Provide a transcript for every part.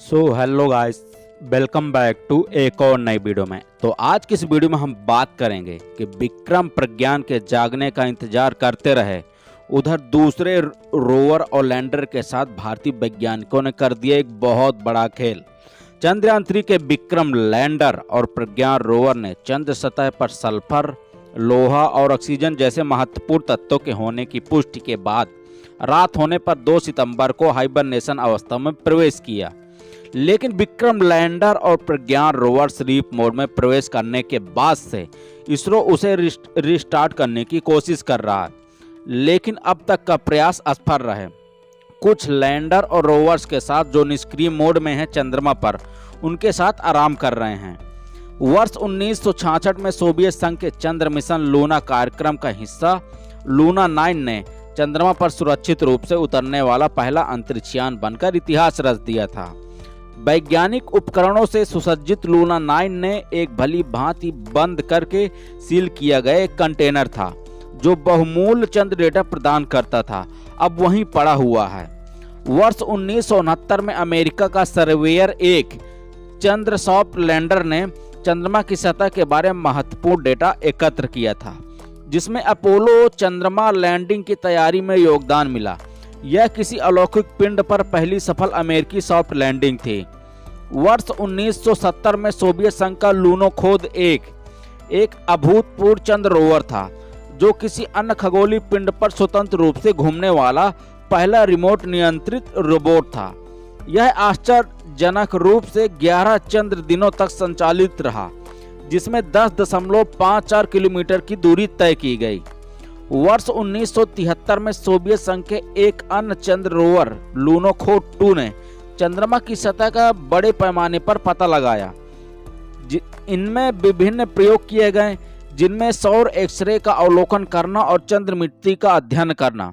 Hello guys, welcome back to एक और नई वीडियो में। तो आज की इस वीडियो में हम बात करेंगे कि विक्रम प्रज्ञान के जागने का इंतजार करते रहे, उधर दूसरे रोवर और लैंडर के साथ भारतीय वैज्ञानिकों ने कर दिया एक बहुत बड़ा खेल। चंद्रयान 3 के विक्रम लैंडर और प्रज्ञान रोवर ने चंद्र सतह पर सल्फर, लोहा और ऑक्सीजन जैसे महत्वपूर्ण तत्वों के होने की पुष्टि के बाद रात होने पर 2 सितंबर को हाइबरनेशन अवस्था में प्रवेश किया। लेकिन विक्रम लैंडर और प्रज्ञान रोवर स्लीप मोड में प्रवेश करने के बाद से इसरो उसे रिस्टार्ट करने की कोशिश कर रहा है, लेकिन अब तक का प्रयास असफल रहे। कुछ लैंडर और रोवर्स के साथ जो निष्क्रिय मोड में हैं चंद्रमा पर, उनके साथ आराम कर रहे हैं। वर्ष 1966 में सोवियत संघ के चंद्र मिशन लूना कार्यक्रम का हिस्सा लूना 9 ने चंद्रमा पर सुरक्षित रूप से उतरने वाला पहला अंतरिक्षयान बनकर इतिहास रच दिया था। वैज्ञानिक उपकरणों से सुसज्जित लूना 9 ने एक भली भांति बंद करके सील किया गया एक कंटेनर था जो बहुमूल्य चंद्र डेटा प्रदान करता था, अब वहीं पड़ा हुआ है। वर्ष 1969 में अमेरिका का सर्वेयर 1 चंद्रसॉफ्ट लैंडर ने चंद्रमा की सतह के बारे में महत्वपूर्ण डेटा एकत्र किया था, जिसमें अपोलो चंद्रमा लैंडिंग की तैयारी में योगदान मिला। यह किसी अलौकिक पिंड पर पहली सफल अमेरिकी सॉफ्ट लैंडिंग थी। वर्ष 1970 में सोवियत संघ का लूनोखोद एक अभूतपूर्व चंद्र रोवर था, जो किसी अन्य खगोलीय पिंड पर स्वतंत्र रूप से घूमने वाला पहला रिमोट नियंत्रित रोबोट था। यह आश्चर्यजनक रूप से 11 चंद्र दिनों तक संचालित रहा, जिसमें 10.54 किलोमीटर की दूरी तय की गई। वर्ष 1973 में सोवियत संघ के एक अन्य चंद्र रोवर लूनोखोद 2 ने चंद्रमा की सतह का बड़े पैमाने पर पता लगाया। इनमें विभिन्न प्रयोग किए गए, जिनमें सौर एक्सरे का अवलोकन करना और चंद्र मिट्टी का अध्ययन करना,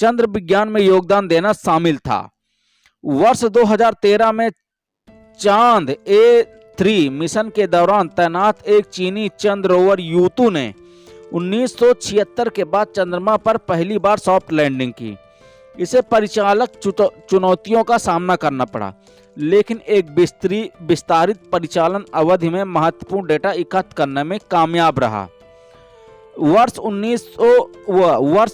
चंद्र विज्ञान में योगदान देना शामिल था। वर्ष 2013 में चांद A3 मिशन के दौरान तैनात एक चीनी चंद्र रोवर U2 ने 1976 के बाद चंद्रमा पर पहली बार सॉफ्ट लैंडिंग की। इसे परिचालक चुनौतियों का सामना करना पड़ा, लेकिन एक विस्तारित परिचालन अवधि में महत्वपूर्ण डेटा एकत्र करने में कामयाब रहा। वर्ष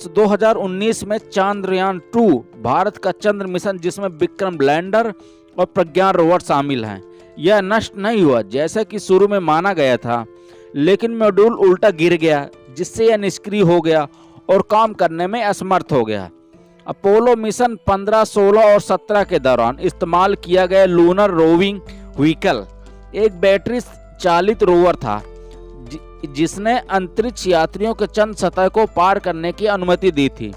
2019 में चांद्रयान 2 भारत का चंद्र मिशन, जिसमें विक्रम लैंडर और प्रज्ञान रोवर शामिल हैं, यह नष्ट नहीं हुआ जैसा कि शुरू में माना गया था, लेकिन मॉड्यूल उल्टा गिर गया, जिससे यह निष्क्रिय हो गया और काम करने में असमर्थ हो गया। अपोलो मिशन 15, 16 और 17 के दौरान इस्तेमाल किया गया लूनर रोविंग व्हीकल एक बैटरी चालित रोवर था, जिसने अंतरिक्ष यात्रियों के चंद्र सतह को पार करने की अनुमति दी थी।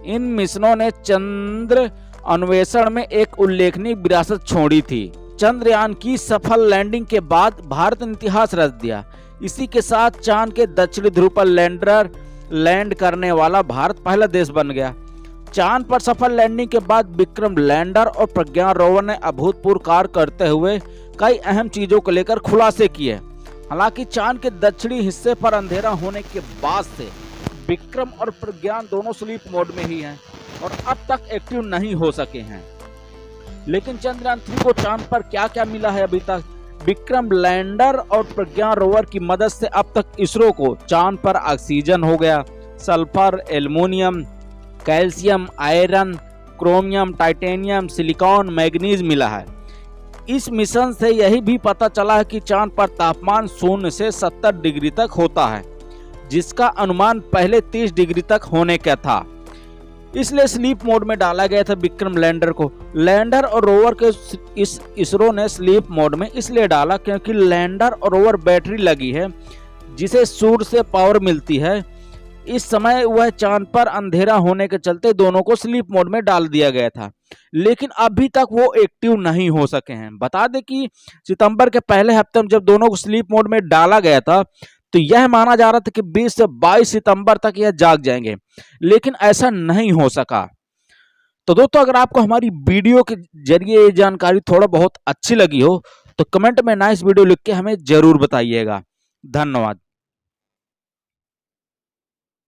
इन मिशनों ने चंद्र अन्वेषण में एक उल्लेखनीय विरासत छोड़ी थी। चंद्रयान की सफल लैंडिंग के बाद भारत ने इतिहास रच दिया। इसी के साथ चांद के दक्षिणी ध्रुव पर लैंड करने वाला भारत पहला देश बन गया। चांद पर सफल लैंडिंग के बाद विक्रम लैंडर और प्रज्ञान रोवर ने अभूतपूर्व कार्य करते हुए कई अहम चीजों को लेकर खुलासे किए। हालांकि चांद के दक्षिणी हिस्से पर अंधेरा होने के बाद से विक्रम और प्रज्ञान दोनों स्लीप मोड में ही हैं और अब तक एक्टिव नहीं हो सके हैं। लेकिन चंद्रयान 3 को चांद पर क्या क्या मिला है अभी तक? विक्रम लैंडर और प्रज्ञान रोवर की मदद से अब तक इसरो को चांद पर ऑक्सीजन हो गया, sulphur, aluminium, calcium, iron, chromium, titanium, silicon, manganese मिला है। इस मिशन से यही भी पता चला है कि चांद पर तापमान 0 से 70 डिग्री तक होता है, जिसका अनुमान पहले 30 डिग्री तक होने का था। इसलिए स्लीप मोड में डाला गया था विक्रम लैंडर को। लैंडर और रोवर के इसरो ने स्लीप मोड में इसलिए डाला क्योंकि लैंडर और रोवर बैटरी लगी है, जिसे सूर्य से पावर मिलती है। इस समय वह चांद पर अंधेरा होने के चलते दोनों को स्लीप मोड में डाल दिया गया था, लेकिन अभी तक वो एक्टिव नहीं हो सके हैं। बता दें कि सितंबर के पहले हफ्ते में जब दोनों को स्लीप मोड में डाला गया था, तो यह माना जा रहा था कि 20 से 22 सितंबर तक यह जाग जाएंगे, लेकिन ऐसा नहीं हो सका। तो दोस्तों, अगर आपको हमारी वीडियो के जरिए ये जानकारी थोड़ा बहुत अच्छी लगी हो, तो कमेंट में नाइस वीडियो लिख के हमें जरूर बताइएगा। धन्यवाद।